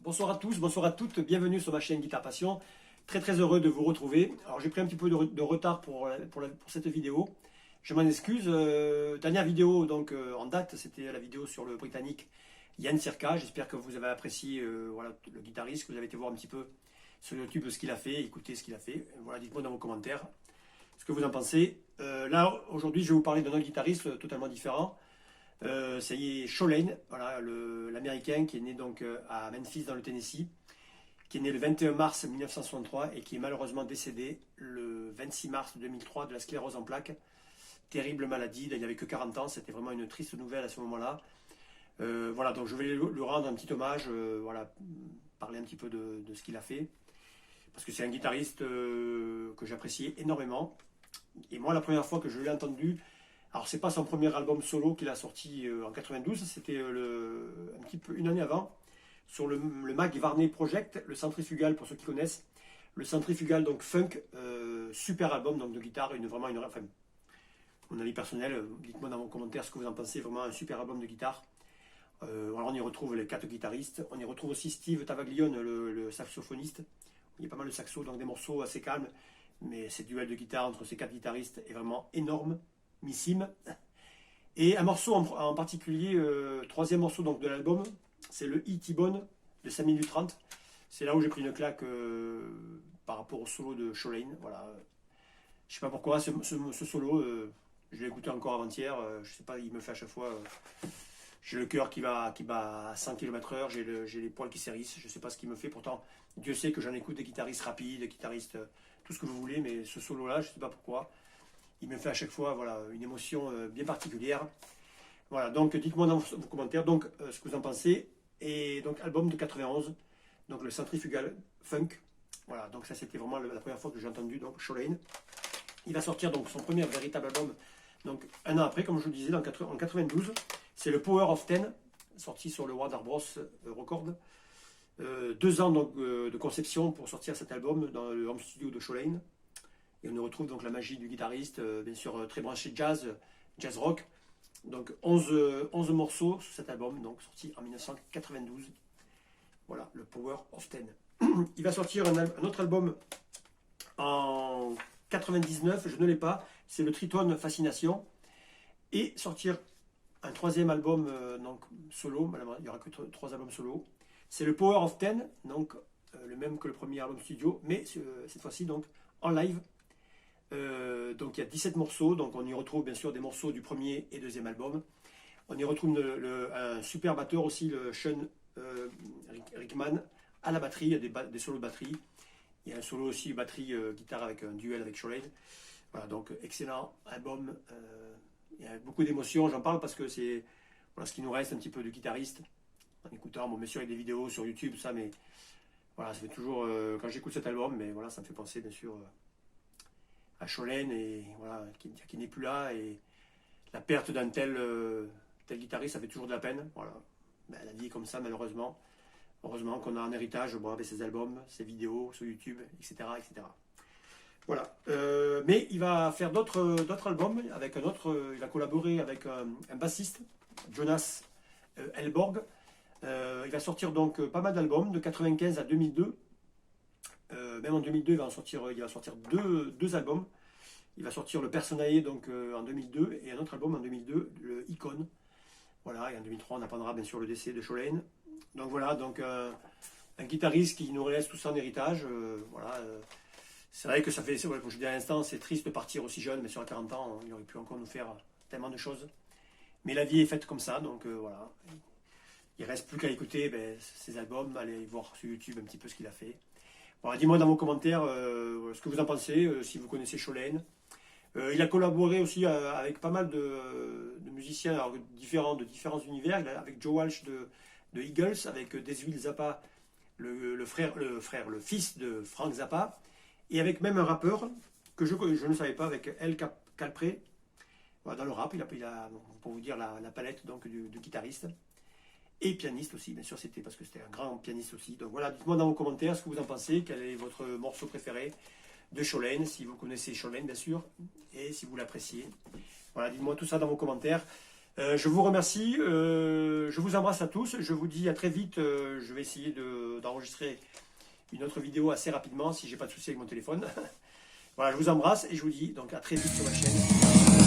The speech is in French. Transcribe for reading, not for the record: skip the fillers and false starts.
Bonsoir à tous, bonsoir à toutes, bienvenue sur ma chaîne Guitare Passion. Très heureux de vous retrouver. Alors j'ai pris un petit peu de retard pour cette vidéo. Je m'en excuse. Dernière vidéo donc en date, c'était la vidéo sur le Britannique Yann Sirka. J'espère que vous avez apprécié voilà, le guitariste, que vous avez été voir un petit peu sur YouTube ce qu'il a fait, écouter ce qu'il a fait. Voilà, dites-moi dans vos commentaires ce que vous en pensez. Là aujourd'hui je vais vous parler d'un autre guitariste totalement différent. C'est Sholane, voilà, l'américain qui est né donc à Memphis dans le Tennessee, qui est né le 21 mars 1963 et qui est malheureusement décédé le 26 mars 2003 de la sclérose en plaques. Terrible maladie, il n'avait que 40 ans, c'était vraiment une triste nouvelle à ce moment-là. Voilà, donc je vais lui rendre un petit hommage, voilà, parler un petit peu de ce qu'il a fait, parce que c'est un guitariste que j'appréciais énormément. Et moi, la première fois que je l'ai entendu, alors c'est pas son premier album solo qu'il a sorti en 92, c'était un petit peu une année avant, sur le Mac Varney Project, le centrifugal pour ceux qui connaissent, le centrifugal donc funk, super album donc de guitare, enfin, mon avis personnel, dites-moi dans vos commentaires ce que vous en pensez, vraiment un super album de guitare. Alors on y retrouve les 4 guitaristes, on y retrouve aussi Steve Tavaglione, le saxophoniste, il y a pas mal de saxos, donc des morceaux assez calmes, mais ce duel de guitare entre ces 4 guitaristes est vraiment énorme. Missime. Et un morceau en particulier, troisième morceau donc de l'album, c'est le E T-Bone de 5 minutes 30. C'est là où j'ai pris une claque par rapport au solo de Sholane. Voilà. Je sais pas pourquoi ce solo, je l'ai écouté encore avant-hier, je sais pas, il me fait à chaque fois. J'ai le cœur qui bat à 100 km/h, j'ai les poils qui s'hérissent, je sais pas ce qui me fait. Pourtant, Dieu sait que j'en écoute des guitaristes rapides, des guitaristes, tout ce que vous voulez, mais ce solo-là, je sais pas pourquoi. Il me fait à chaque fois voilà, une émotion bien particulière. Voilà, donc dites-moi dans vos commentaires donc, ce que vous en pensez. Et donc album de 91, donc le Centrifugal Funk. Voilà, donc ça c'était vraiment la première fois que j'ai entendu donc Sholane. Il va sortir donc son premier véritable album donc un an après, comme je vous le disais, en 92. C'est le Power of Ten, sorti sur le Warner Bros Record. 2 ans donc, de conception pour sortir cet album dans le home studio de Sholane. Et on y retrouve donc la magie du guitariste, bien sûr très branché jazz rock. Donc 11 morceaux sur cet album, donc sorti en 1992. Voilà, le Power of Ten. Il va sortir un autre album en 99, je ne l'ai pas, c'est le Tritone Fascination. Et sortir un troisième album donc solo, il n'y aura que 3 albums solo. C'est le Power of Ten, donc le même que le premier album studio, mais cette fois-ci donc en live. Donc il y a 17 morceaux, donc on y retrouve bien sûr des morceaux du premier et deuxième album. On y retrouve un super batteur aussi, le Sean Rickman, à la batterie, il y a des solos de batterie. Il y a un solo aussi batterie guitare avec un duel avec Sholane. Voilà, donc excellent album. Il y a beaucoup d'émotions, j'en parle parce que c'est voilà, ce qui nous reste un petit peu de guitariste. En écoutant, bon bien sûr il y a des vidéos sur YouTube, ça, mais voilà, ça fait toujours, quand j'écoute cet album, mais voilà, ça me fait penser bien sûr à Sholane, et voilà, qui n'est plus là, et la perte d'un tel guitariste, ça fait toujours de la peine. Voilà. Ben, la vie est comme ça, malheureusement. Heureusement qu'on a un héritage, bon, avec ses albums, ses vidéos sur YouTube, etc. etc. Voilà. Mais il va faire d'autres albums, avec un autre, il va collaborer avec un bassiste, Jonas Elborg. Il va sortir donc pas mal d'albums, de 95 à 2002. Même en 2002, il va sortir 2 albums. Il va sortir le Personae donc, en 2002 et un autre album en 2002, le Icon. Voilà, et en 2003, on apprendra bien sûr le décès de Sholane. Donc voilà, donc, un guitariste qui nous laisse tout ça en héritage. Voilà, c'est vrai que ça fait, comme je disais à l'instant, c'est triste de partir aussi jeune, mais sur 40 ans, il aurait pu encore nous faire tellement de choses. Mais la vie est faite comme ça, donc voilà. Il ne reste plus qu'à écouter ses albums, aller voir sur YouTube un petit peu ce qu'il a fait. Voilà, dis-moi dans vos commentaires ce que vous en pensez, si vous connaissez Sholane. Il a collaboré aussi avec pas mal de musiciens alors, de différents univers. Avec Joe Walsh de Eagles, avec Dezville Zappa, le fils de Frank Zappa, et avec même un rappeur que je ne savais pas, avec El Calpré. Voilà, dans le rap, pour vous dire la palette donc, du guitariste. Et pianiste aussi, bien sûr, c'était parce que c'était un grand pianiste aussi. Donc voilà, dites-moi dans vos commentaires ce que vous en pensez, quel est votre morceau préféré de Sholane, si vous connaissez Sholane bien sûr, et si vous l'appréciez. Voilà, dites-moi tout ça dans vos commentaires. Je vous remercie, je vous embrasse à tous, je vous dis à très vite, je vais essayer d'enregistrer une autre vidéo assez rapidement si j'ai pas de soucis avec mon téléphone. Voilà, je vous embrasse et je vous dis donc à très vite sur ma chaîne.